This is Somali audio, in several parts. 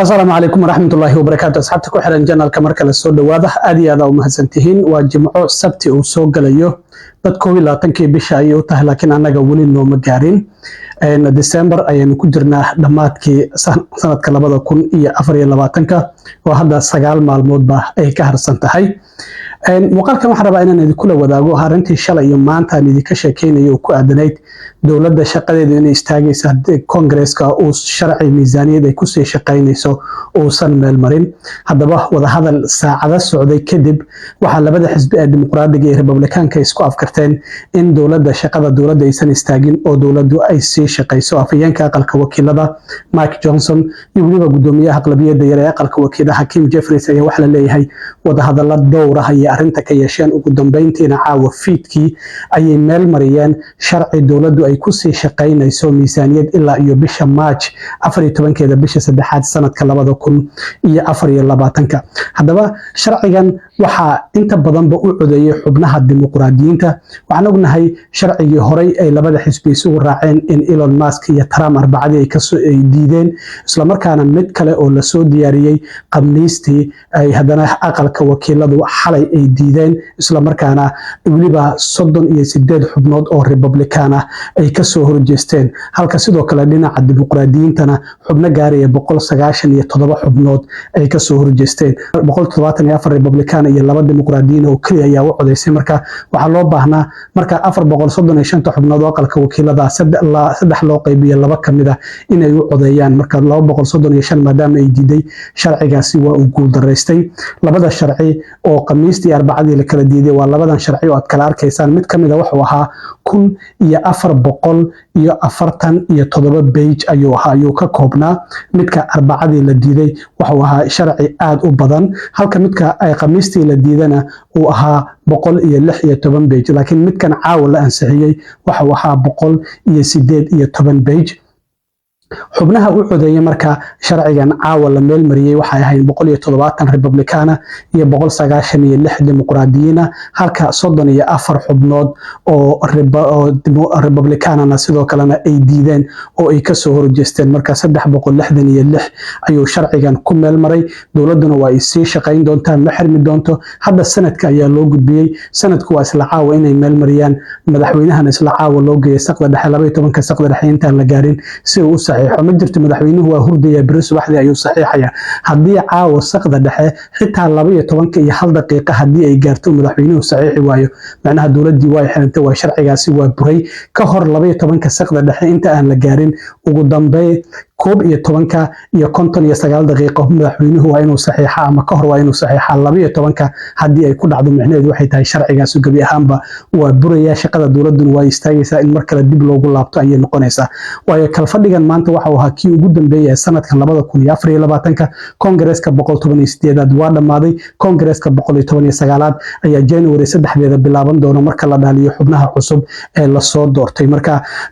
السلام عليكم ورحمة الله وبركاته. أصحابتي ku xiran channelka marka la soo dhawaada aad iyo aad u mahadsantihiin. Waa Jimco Sabti uu soo galayo dad 12 bisha ay u tahay laakiin anaga wali nooma gaarin. December ayaynu ku jirnaa dhamaadkii sanadka 2024 oo hadda 9 maalmood ba ay ka harsan tahay. muuqaalkan waxaan rabaa inaan idin kula wadaago arrintii shalay iyo maanta aan idinka sheekeynayo ku aadanayd dowladda shaqadeeda inay istaagayso Congresska oo sharci miisaaniyad ay ku sii shaqeynayso oo san meel marin. haddaba wada hadal saacada socday kadib waxa labada xisbi ee dimuqraadiga iyo Republicanka isku afkarteen in shaqada dowladda aysan istaagin oo dowladdu ay sii shaqeyso. afayeenka aqalka wakiilada Mike Johnson iyo waliba gudoomiyaha aqlabiyadda yar ee aqalka wakiilada Kim Jeffries ayaa waxa la leeyahay wada hadallo dhowr ah iyo arrinta ka yeesheen ugu dambeyntiina caawa fiidkii ayay meel mariyeen sharci dowladdu ay ku sii shaqeynayso miisaaniyad ilaa iyo bisha March 14keeda bisha saddexaad sanadka 2024. haddaba sharcigan waxa inta badanba u codeeyay xubnaha dimuqraadiyiinta. waxaan ognahay sharcigii horey ay labada xisbi isugu raaceen in Elon Musk iyo Trump arbacadii ay diideen isla markaana mid kale oo la soo diyaariyay Khamiistii ay haddana aqalka wakiiladu xalay ay diideen isla markaana waliba 38 xubnood oo Republican ah ay ka soo horjeesteen halka sidoo kale dhinaca dimuqraadiyiintana xubno gaaraya 197 xubnood ay ka soo horjeesteen. 174 Republican iyo 2 dimuqraadiyiin oo kaliya ayaa u codeysay. marka waxa loo baahnaa marka 435 xubnood oo aqalka wakiilada saddex loo qaybiyo 2 kamid ah inay u codeeyaan. marka 235 maadaama ay diiday sharcigaasi waa uu guul dareystay. labada sharci oo Khamiistii arbacadii la kala diiday waa labadan sharci oo aad kala arkaysaan. mid kamid ah wuxuu ahaa 1447 page ayuu ka koobnaa. midka arbacadii la diiday wuxuu ahaa sharci aad u badan halka midka ay Khamiistii la diidana uu ahaa 116 page laakiin midkan caawa la ansixiyay wuxuu ahaa 118 page. xubnaha u codeeyay marka sharcigan caawa la meel mariyay waxay ahayn 170 Republican iyo 196 dimuqraadiyiin halka 34 xubnood oo Republican sidoo kalena ay diideen oo ay ka soo horjeesteen. marka 366 ayuu sharcigan ku meel maray. dowladuna waa ay sii shaqeyn doontaa ma xirmi doonto. hadda sanadka ayaa loo gudbiyay. sanadku waa isla caawa inay meel mariyaan. madaxweynahan isla caawa loo geeyay saqda dhexe 12 saqda dhexe intaan la gaarin si uu ma jirto madaxweynuhu waa hurdaya bari subaxdii ayuu saxiixaya. haddii caawa saqda dhexe xitaa 12 iyo 1 daqiiqo haddii ay gaarto madaxweynuhu saxiixi waayo macnaha dowladdii waa xirantay waa sharcigaasi waa buray. ka hor 12 saqda dhexe inta aan la gaarin ugu dambeyn 11 iyo 59 daqiiqo madaxweynuhu waa inuu saxiixa ama ka hor waa inuu saxiixa. 12 haddii ay ku dhacdo macnaheedu waxay tahay sharcigaasi gabi ahaanba waa buraya. shaqada dowladuna waa istaagaysaa in mar kale dib loogu laabto ayay noqonaysaa. waayo kalfadhigan maanta waxa uu ahaa kii ugu dambeeyay ee sanadkan 2024. Congresska 118aad waa dhamaaday. Congresska 119aad ayaa January 3deeda bilaaban doona marka la dhaaliyo xubnaha cusub ee la soo doortay.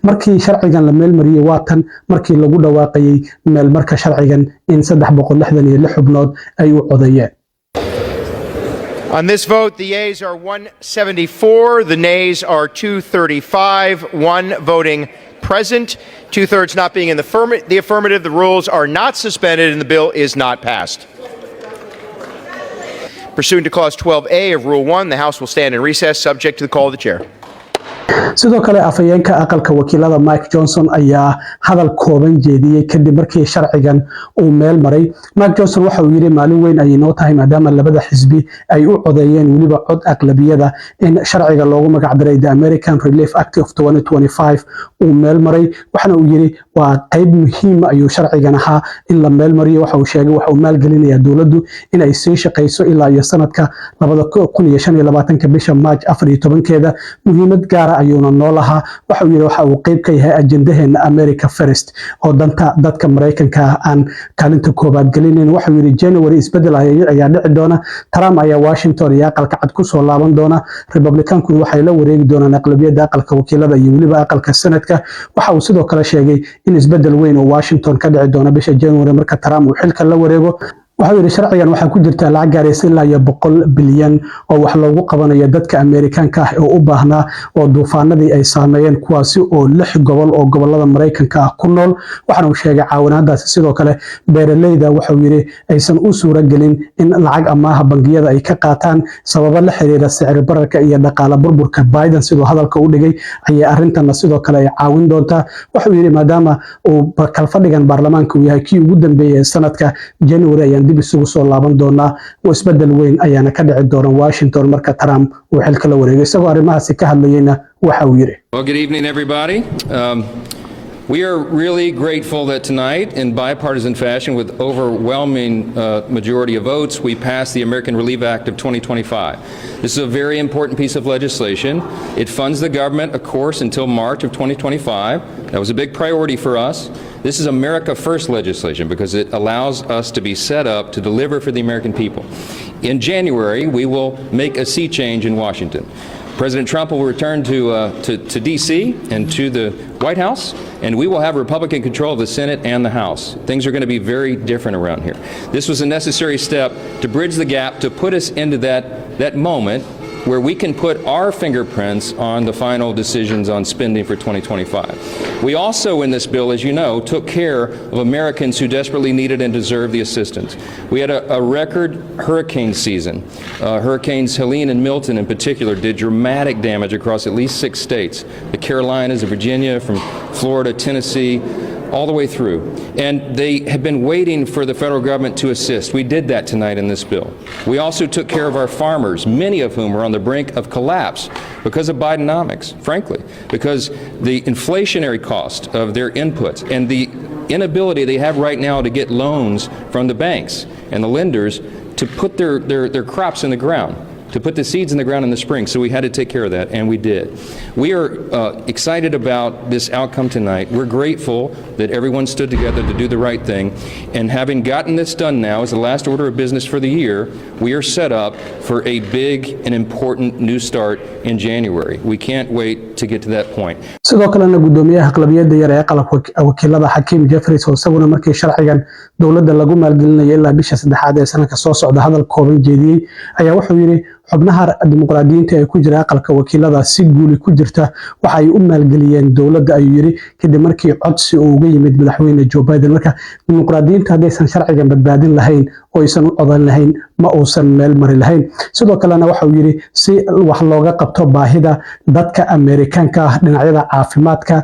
markii sharcigan la meel mariyay waatan markii lagu dhawaaqay meel marka sharcigan in 366 xubnood ay u codeeyeen. On this vote, the yeas are 174, the nays are 235, one voting present, 2/3 not being in the affirmative. The rules are not suspended and the bill is not passed. Pursuant to Clause 12A of Rule 1, the House will stand in recess subject to the call of the chair. sidoo kale afayeenka aqalka wakiilada Mike Johnson ayaa hadal kooban jeediyay kadib markii sharcigan uu meel maray. Mike Johnson waxa uu yiri maalin weyn ay noo tahay maadaama labada xisbi ay u codeeyeen waliba cod aqlabiyada in sharciga loogu magac daray The American Relief Act of 2025 uu meel maray. waxana uu yiri waa qayb muhiim ayuu sharcigan ahaa in la meel mariyo. waxa uu sheegay waxa uu maalgelinayaa dowladdu in ay sii shaqeyso ilaa iyo sanadka 2025 bisha March 14keeda. muhiimad gaar ah ayuuna noolaha. waxa uu yiri waxa uu qayb ka yahay ajendaheena America First oo danta dadka Mareykanka aan kaalinta koobaad gelinin. waxa uu yiri January isbedel ayaa dhici doona. Trump ayaa Washington iyo aqalka cad ku soo laaban doona. Republicanku waxay la wareegi doonaan aqlabiyadda aqalka wakiilada iyo waliba aqalka sanadka. waxa uu sidoo kale sheegay in isbedel weyn oo Washington ka dhici doona bisha January marka Trump uu xilka la wareego. waxa uu yiri sharcigan waxa ku jirta lacag gaaraysa ilaa iyo 100 bilyan oo wax loogu qabanayo dadka Mareykanka ah oo u baahnaa oo duufaanadii ay saameeyeen kuwaasi oo 6 gobol oo gobolada Mareykanka ah ku nool waxana uu sheegay caawinaadaasi sidoo kale beeraleyda waxa uu yiri aysan u suura gelin in lacag amaaha bangiyada ay ka qaataan sababo la xiriira sicir bararka iyo dhaqaale burburka Biden sidoo hadalka u dhigay ayay arrintan sidoo kale ay caawin doontaa waxa uu yiri maadaama uu kalfadhigan baarlamaanka uu yahay kii ugu dambeeyay sanadka January ayaan dib isugu soo laaban doonaa oo isbedel weyn ayaana ka dhici doona Washington marka Trump uu xilka la wareegay isagoo arrimahaasi ka hadlayayna waxa uu yiri Well, good evening, everybody. We are really grateful that tonight, in bipartisan fashion, with overwhelming majority of votes, we passed the American Relief Act of 2025. This is a very important piece of legislation. It funds the government, of course, until March of 2025. That was a big priority for us. This is America First legislation because it allows us to be set up to deliver for the American people. In January, we will make a sea change in Washington. President Trump will return to D.C. and to the White House, and we will have Republican control of the Senate and the House. Things are going to be very different around here. This was a necessary step to bridge the gap, to put us into that moment where we can put our fingerprints on the final decisions on spending for 2025. We also, in this bill, as you know, took care of Americans who desperately needed and deserved the assistance. We had a record hurricane season. Hurricanes Helene and Milton in particular did dramatic damage across at least 6 states. The Carolinas, Virginia, from Florida, Tennessee, all the way through. And they have been waiting for the federal government to assist. We did that tonight in this bill. We also took care of our farmers, many of whom are on the brink of collapse because of Bidenomics, frankly, because the inflationary cost of their inputs and the inability they have right now to get loans from the banks and the lenders to put their crops in the ground, to put the seeds in the ground in the spring. So we had to take care of that, and we did. We are excited about this outcome tonight. We're grateful that everyone stood together to do the right thing. And having gotten this done now as the last order of business for the year, we are set up for a big and important new start in January. We can't wait to get to that point. sidoo kalena gudoomiyaha aqlabiyada yar ee qalabka wakiilada Hakim Jeffries oo isaguna markii sharcigan dawladda lagu maalgelinayo ilaa bisha 3aad ee sanadka soo socda hadal kooban jeediyay ayaa wuxuu yiri xubnaha dimuqraadiyiinta ee ku jira aqalka wakiilada si guuli ku jirta waxa ay u maalgeliyeen dawladda ayuu yiri kadib markii codsi uu uga yimid madaxweyne Joe Biden marka dimuqraadiyiinta hadaysan sharcigan badbaadin lahayn oo aysan u codan lahayn ma uusan meel mari lahayn sidoo kalena waxa uu yiri si wax looga qabto baahida dadka Mareykanka ah dhinacyada caafimaadka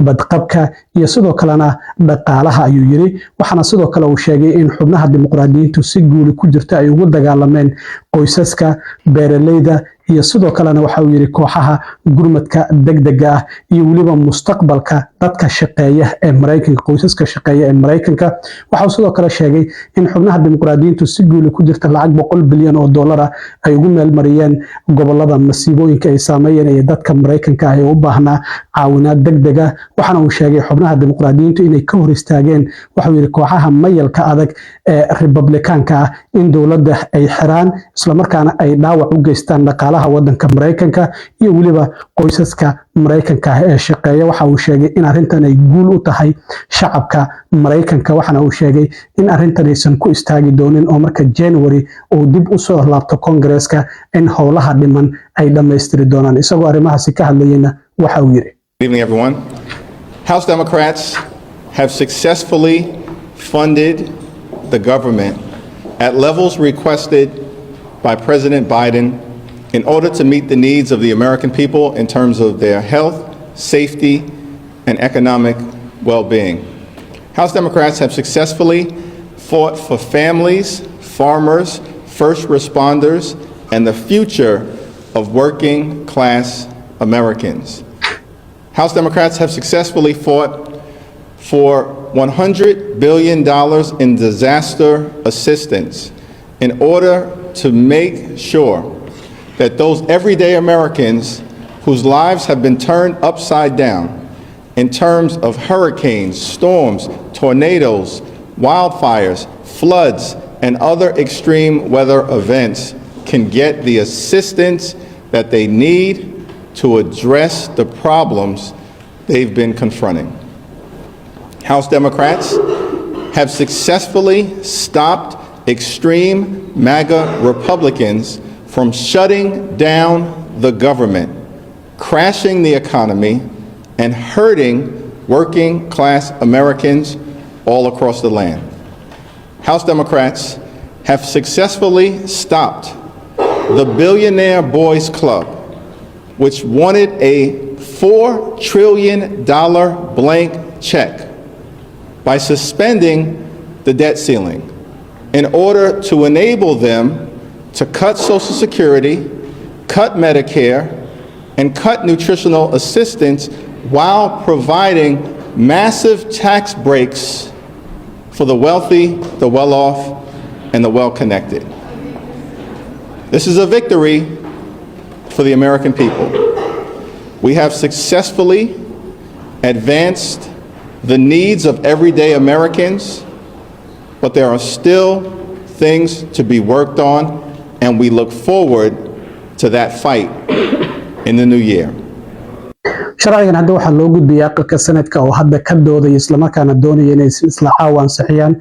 badqabka iyo sidoo kalena dhaqaalaha ayuu yiri waxana sidoo kale uu sheegay in xubnaha dimuqraadiyiintu si guuli ku jirta ay ugu dagaalameen qoysaska beeraleyda iyo sidoo kalena waxa uu yiri kooxaha gurmadka degdega ah iyo waliba mustaqbalka dadka shaqeeya ee Mareykanka qoysaska shaqeeya ee Mareykanka waxa uu sidoo kale sheegay in xubnaha dimuqraadiyiintu si guuli ku jirta lacag 100 bilyan oo dollar ay ugu meel mariyeen gobolada masiibooyinka ay saameeyeen ee dadka Mareykanka ah ee u baahnaa caawinaad degdega waxana uu sheegay xubnaha dimuqraadiyiintu inay ka hor istaageen waxa uu yiri kooxaha mayalka adag ee Republicanka ah in dawladda ay xiraan isla markaana ay dhaawac u geystaan dhaqaalaha wadanka Mareykanka iyo waliba qoysaska Mareykanka ee shaqeeya waxa uu sheegay in arrintan ay guul u tahay shacabka Mareykanka waxana uu sheegay in arrintan aysan ku istaagi doonin oo marka January uu dib u soo laabto Congresska in howlaha dhiman ay dhameystiri doonaan isagoo arrimahaasi ka hadlayna waxa uu yiri Good evening, everyone. House Democrats have successfully funded the government at levels requested by President Biden in order to meet the needs of the American people in terms of their health, safety, and economic well-being. House Democrats have successfully fought for families, farmers, first responders, and the future of working-class Americans. House Democrats have successfully fought for $100 billion in disaster assistance in order to make sure that those everyday Americans whose lives have been turned upside down in terms of hurricanes, storms, tornadoes, wildfires, floods, and other extreme weather events can get the assistance that they need to address the problems they've been confronting. House Democrats have successfully stopped extreme MAGA Republicans from shutting down the government, crashing the economy, and hurting working class Americans all across the land. House Democrats have successfully stopped the Billionaire Boys Club, which wanted a $4 trillion blank check, by suspending the debt ceiling in order to enable them to cut Social Security, cut Medicare, and cut nutritional assistance while providing massive tax breaks for the wealthy, the well-off, and the well-connected. This is a victory for the American people. We have successfully advanced the needs of everyday Americans, but there are still things to be worked on, and we look forward to that fight in the new year. sharcigan hadda waxaa loo gudbiyay aqalka sanadka oo hadda ka doodaya isla markaana doonaya inay isla caawa ansixiyaan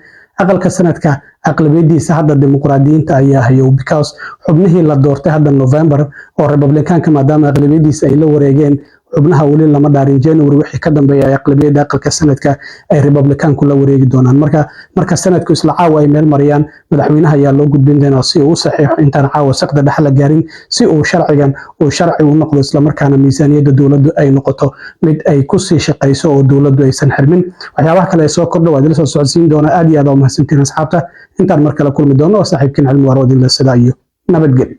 aqalka sanadka aqlabiyadiisa hadda dimuqraadiyiinta ayaa hayo because xubnihii la doortay hadda November oo Republicaanka maadaama aqlabiyadiisa ay la wareegeen xubnaha wali lama dhaarin January wixii ka dambeeyay aqlabiyada aqalka sanadka ay Republicaanku la wareegi doonaan marka sanadku isla caawa ay meel mariyaan madaxweynaha ayaa loo gudbin doonaa si uu saxiixo intaan caawa saqda dhaxla gaarin si uu sharcigan oo sharci u noqdo isla markaana miisaaniyada dawladdu ay noqoto mid ay ku sii shaqeyso oo dawladdu aysan xirmin waxyaabaha kale soo kordho waa la soo socodsiin doona aad iyo aad u mahadsantiin asxaabta intaan mar kale kulmi doono saaxiibkiin cilmi waroodin la sida iyo nabadgelyo